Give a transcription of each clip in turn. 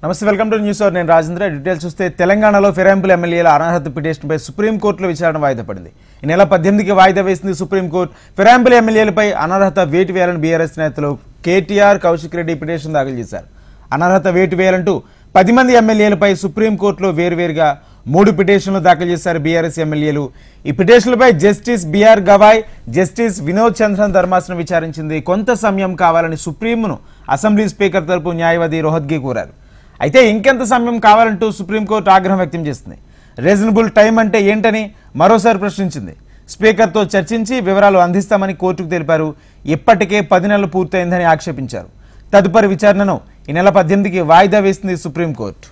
నమస్తే welcome to news hour నేను Rajendra details చూస్తే తెలంగాణలో ఫిరాయింపుల ఎమ్మెల్యేల అనర్హత పిటిషన్పై సుప్రీంకోర్టులో విచారణ వాయిదా పడింది. ఈ నెల 18కి వాయిదా వేసింది సుప్రీంకోర్టు. ఫిరాయింపుల ఎమ్మెల్యేలపై అనర్హత వేటు వేయాలని బీఆర్ఎస్ నేతలు కేటీఆర్, కౌశిక్ రెడ్డి పిటిషన్ దాఖలు చేశారు. అనర్హత వేటు వేయాలంటూ 10 మంది ఎమ్మెల్యేలపై సుప్రీంకోర్టులో వేరువేరుగా 3 పిటిషన్లు దాఖలు చేశారు బీఆర్ఎస్ ఎమ్మెల్యేలు. ఈ పిటిషన్లపై justice BR Gavai, justice Vinod Chandran ధర్మాసనం విచారించింది. కొంత సమయం కావాలని సుప్రీంను అసెంబ్లీ స్పీకర్ తరపు న్యాయవాది రోహత్గి కోరారు. అయితే ఇంకెంత సమయం కావాలంటూ సుప్రీంకోర్టు ఆగ్రహం వ్యక్తం చేస్తుంది. రీజనబుల్ టైం అంటే ఏంటని మరోసారి ప్రశ్నించింది. స్పీకర్తో చర్చించి వివరాలు అందిస్తామని కోర్టుకు తెలిపారు. ఇప్పటికే 10 నెలలు పూర్తయిందని ఆక్షేపించారు. తదుపరి విచారణను ఈ నెల 18కి వాయిదా వేసింది సుప్రీంకోర్టు.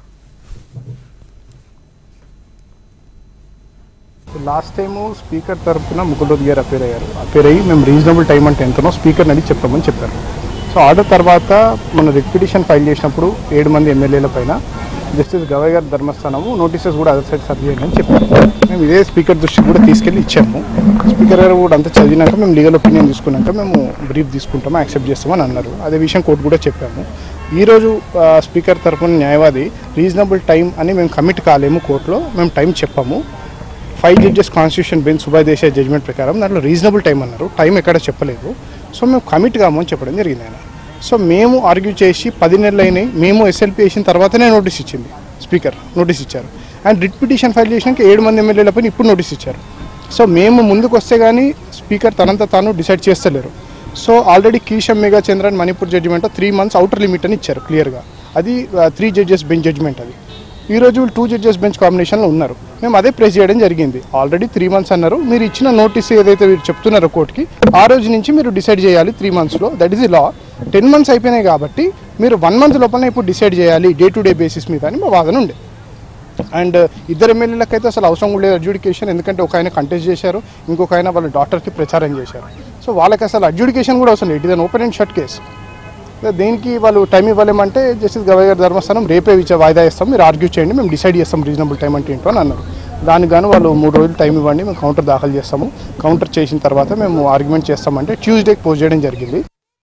లాస్ట్ టైము స్పీకర్ తరఫున ముకుల్ గారు అపేర్ అయ్యి మేము రీజనబుల్ టైం అంటే ఎంతనో స్పీకర్ని అడిగి చెప్పమని చెప్పారు. సో ఆర్డర్ తర్వాత మన రిట్ పిటిషన్ ఫైల్ చేసినప్పుడు 7 మంది ఎమ్మెల్యేల పైన జస్టిస్ గవాయ్ గారి ధర్మస్థానము నోటీసెస్ కూడా అదర్ సైడ్ సర్వ్ చేయండి అని చెప్పారు. మేము ఇదే స్పీకర్ దృష్టికి కూడా తీసుకెళ్ళి ఇచ్చాము. స్పీకర్ గారు కూడా అంతా చదివినాక మేము లీగల్ ఒపీనియన్ తీసుకున్నాక మేము బ్రీఫ్ తీసుకుంటాము, యాక్సెప్ట్ చేస్తామని అన్నారు. అదే విషయం కోర్టు కూడా చెప్పాము. ఈరోజు స్పీకర్ తరఫున న్యాయవాది రీజనబుల్ టైం అని మేము కమిట్ కాలేము, కోర్టులో మేము టైం చెప్పాము. 5 judges constitution bench Subhash Desai judgment ప్రకారం దాంట్లో రీజనబుల్ టైం అన్నారు, టైం ఎక్కడ చెప్పలేదు. సో మేము కమిట్ కాము అని చెప్పడం జరిగింది ఆయన. సో మేము ఆర్గ్యూ చేసి 10 నెలలు అయినాయి, మేము ఎస్ఎల్పీ వేసిన తర్వాతనే నోటీస్ ఇచ్చింది స్పీకర్, నోటీస్ ఇచ్చారు. అండ్ రిట్ పిటిషన్ ఫైల్ చేసినాక 7 మంది ఎమ్మెల్యేల పైన ఇప్పుడు నోటీస్ ఇచ్చారు. సో మేము ముందుకు వస్తే కానీ స్పీకర్ తనంతా తాను డిసైడ్ చేస్తలేరు. So already Keisham Megha Chandran Manipur judgment 3 months outer limit అని ఇచ్చారు క్లియర్గా. అది 3 జడ్జెస్ బెంచ్ జడ్జిమెంట్. అది ఈరోజు 2 జడ్జెస్ బెంచ్ కాంబినేషన్లో ఉన్నారు. మేము అదే ప్రెస్ చేయడం జరిగింది. ఆల్రెడీ 3 months అన్నారు. మీరు ఇచ్చిన నోటీస్ ఏదైతే మీరు చెప్తున్నారో కోర్టుకి, ఆ రోజు నుంచి మీరు డిసైడ్ చేయాలి 3 monthsలో. That is the law. 10 months అయిపోయినాయి కాబట్టి మీరు 1 month లోపలనే ఇప్పుడు డిసైడ్ చేయాలి డే టు డే బేసిస్ మీద అని మా వాదన ఉండే. అండ్ 2 ఎమ్మెల్యేలకైతే అసలు అవసరం కూడా లేదు అడ్జుడికేషన్, ఎందుకంటే ఒక ఆయన కంటెస్ట్ చేశారు, ఇంకొక ఆయన వాళ్ళ డాటర్కి ప్రచారం చేశారు. సో వాళ్ళకి అసలు అడ్జుడికేషన్ కూడా అవసరం లేదు. It is an open and shut case. దేనికి వాళ్ళు టైం ఇవ్వలేమంటే జస్టిస్ గవాయ్ గారి ధర్మస్థానం రేపే వాయిదా ఇస్తాం, మీరు ఆర్గ్యూ చేయండి, మేము డిసైడ్ చేస్తాం రీజనబుల్ టైం అంటే ఏంటో అని అన్నారు. దానికి గాను వాళ్ళు 3 రోజులు టైం ఇవ్వండి, మేము కౌంటర్ దాఖలు చేస్తాము, కౌంటర్ చేసిన తర్వాత మేము ఆర్గ్యుమెంట్ చేస్తామంటే ట్యూస్డేకి పోస్ట్ చేయడం జరిగింది.